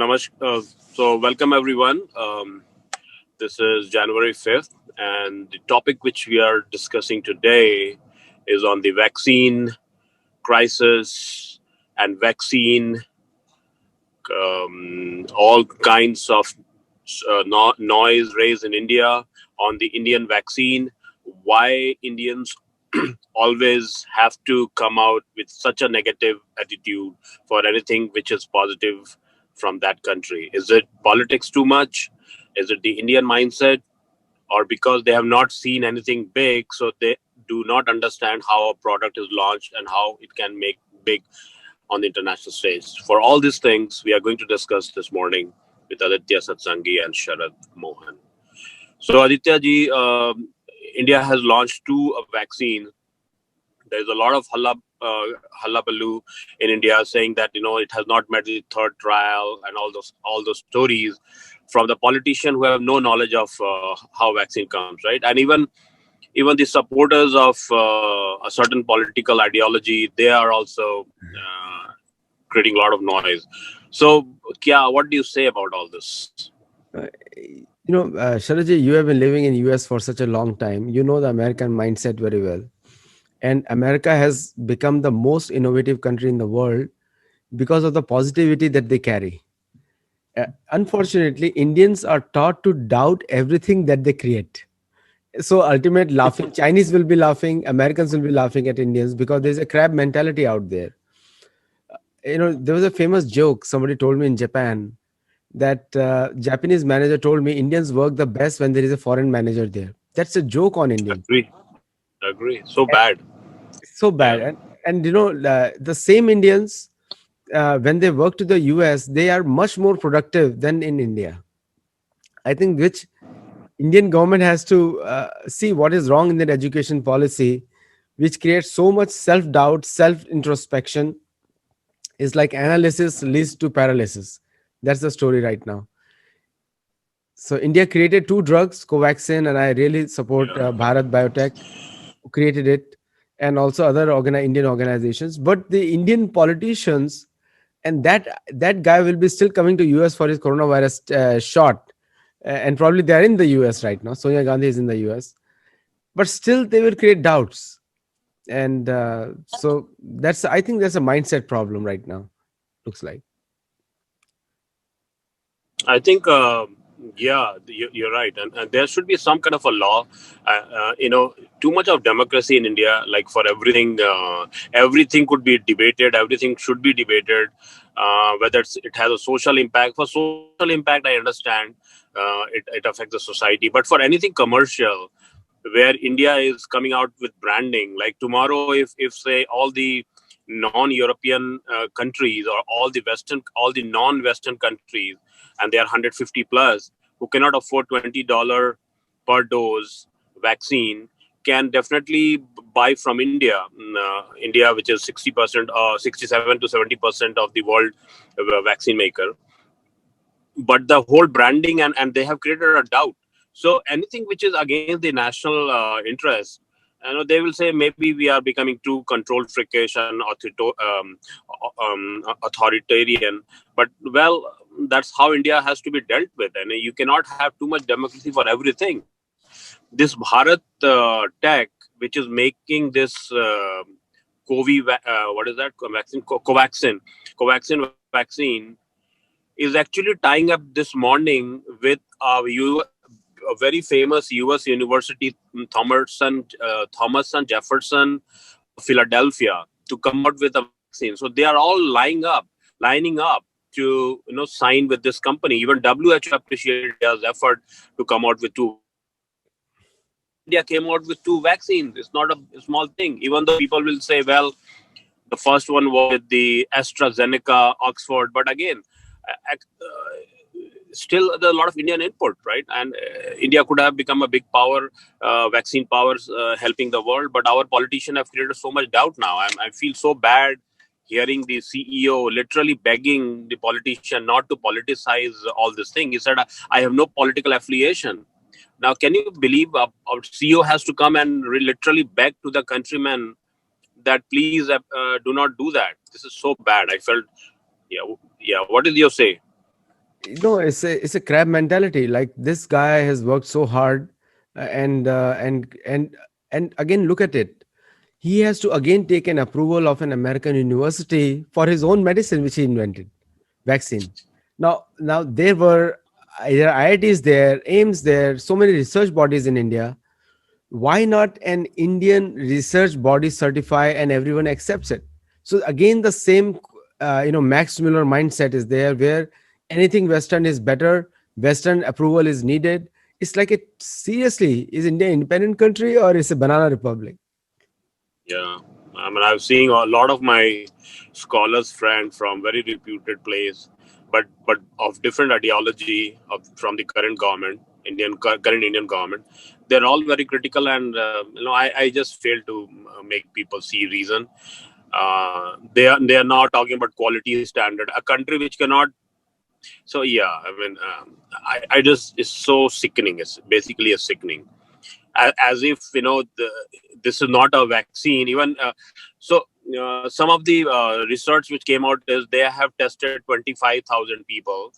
So welcome everyone. This is January 5th, and the topic which we are discussing today is on the vaccine crisis and vaccine, all kinds of noise raised in India on the Indian vaccine. Why Indians always have to come out with such a negative attitude for anything which is positive from that country? Is it politics too much? Is it the Indian mindset? Or because they have not seen anything big, so they do not understand how a product is launched and how it can make big on the international stage? For all these things, we are going to discuss this morning with Aditya Satsangi and Sharad Mohan. So Aditya ji, India has launched two vaccines. There's a lot of hullabaloo in India saying that it has not met the third trial and all those stories from the politician who have no knowledge of how vaccine comes, right? And even the supporters of a certain political ideology, they are also creating a lot of noise. So, what do you say about all this? Sharaji, you have been living in US for such a long time. You know the American mindset very well. And America has become the most innovative country in the world because of the positivity that they carry. Unfortunately, Indians are taught to doubt everything that they create. So ultimate laughing, Chinese will be laughing, Americans will be laughing at Indians because there's a crab mentality out there. There was a famous joke somebody told me in Japan that Japanese manager told me Indians work the best when there is a foreign manager there. That's a joke on Indians. Agree. So bad. So Yeah. bad. The same Indians, when they work to the US, they are much more productive than in India. I think which Indian government has to see what is wrong in their education policy, which creates so much self doubt, self introspection. Is like analysis leads to paralysis. That's the story right now. So India created two drugs, Covaxin, and I really support Bharat Biotech, who created it, and also other Indian organizations. But the Indian politicians, and that guy will be still coming to US for his coronavirus shot, and probably they are in the US right now. Sonia Gandhi is in the US, but still they will create doubts, and so I think that's a mindset problem right now. Looks like. I think, you're right, and there should be some kind of a law. Too much of democracy in India, like for everything, everything could be debated. Everything should be debated, whether it has a social impact. For social impact, I understand it affects the society, but for anything commercial, where India is coming out with branding, like tomorrow, if say all the non-European countries or all the non-Western countries, and they are 150 plus, who cannot afford $20 per dose vaccine, can definitely buy from India. India, which is 60%, 67 to 70% of the world vaccine maker. But the whole branding and they have created a doubt. So anything which is against the national interest, they will say maybe we are becoming too control freakish and authoritarian. But well, that's how India has to be dealt with, and you cannot have too much democracy for everything. This Bharat tech, which is making this what is that vaccine? Covaxin vaccine, is actually tying up this morning with a very famous U.S. university, Thomas and Jefferson of Philadelphia, to come out with a vaccine. So they are all lining up to sign with this company. Even WHO appreciated India's effort to come out with two vaccines. And India came out with two vaccines. It's not a small thing. Even though people will say, well, the first one was with the AstraZeneca, Oxford, but again, still there's a lot of Indian input, right? And India could have become a big power, vaccine powers, helping the world. But our politicians have created so much doubt now. I feel so bad hearing the CEO literally begging the politician not to politicize all this thing. He said, I have no political affiliation. Now, can you believe our CEO has to come and literally beg to the countrymen that please do not do that? This is so bad. I felt, yeah. What did you say? It's a crab mentality. Like, this guy has worked so hard, and again, look at it. He has to again take an approval of an American university for his own medicine, which he invented, vaccine. Now there were either IITs there, AIMS there, so many research bodies in India. Why not an Indian research body certify and everyone accepts it? So again, the same Max Muller mindset is there, where anything Western is better, Western approval is needed. It's like, it seriously, is India an independent country or is a banana republic? Yeah, I mean, I've seen a lot of my scholars friends from very reputed place, but of different ideology from the current government, current Indian government. They're all very critical, and I just fail to make people see reason. They are not talking about quality standard. A country which cannot. So yeah, I mean, I just, it's so sickening. It's basically a sickening, as if this is not a vaccine even. Some of the research which came out is they have tested 25,000 people,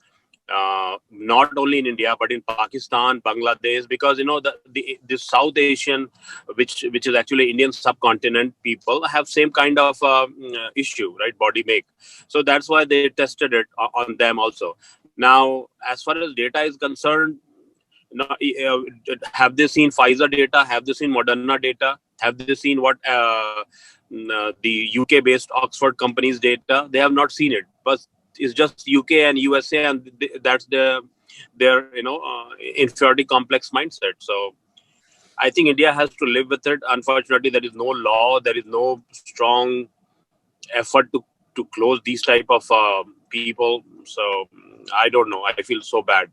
not only in India but in Pakistan, Bangladesh, because the South Asian, which is actually Indian subcontinent people, have same kind of issue, right? Body make. So that's why they tested it on them also. Now, as far as data is concerned, have they seen Pfizer data? Have they seen Moderna data? Have they seen what the UK-based Oxford company's data? They have not seen it, but it's just UK and USA, and that's their inferiority complex mindset. So I think India has to live with it. Unfortunately, there is no law, there is no strong effort to close these type of people. So I don't know. I feel so bad.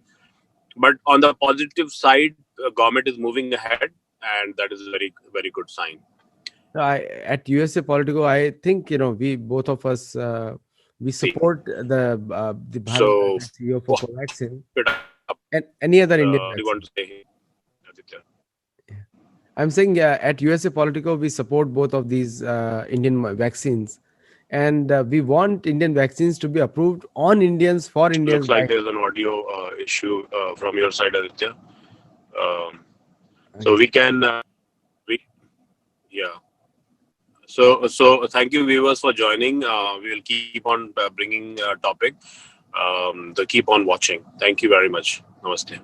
But on the positive side, government is moving ahead, and that is a very, very good sign. At USA Politico, I think, we both of us, we See, support the Bharat so Biotech CEO for Covaxin it up. and any other What Indian do you want to vaccine. say, Aditya? I'm saying, at USA Politico, we support both of these Indian vaccines, and we want Indian vaccines to be approved on Indians for Looks Indians. like there's an audio issue from your side, Aditya. Um, so Okay. we can, we yeah. So thank you, viewers, for joining. We will keep on bringing topic. Keep on watching. Thank you very much. Namaste.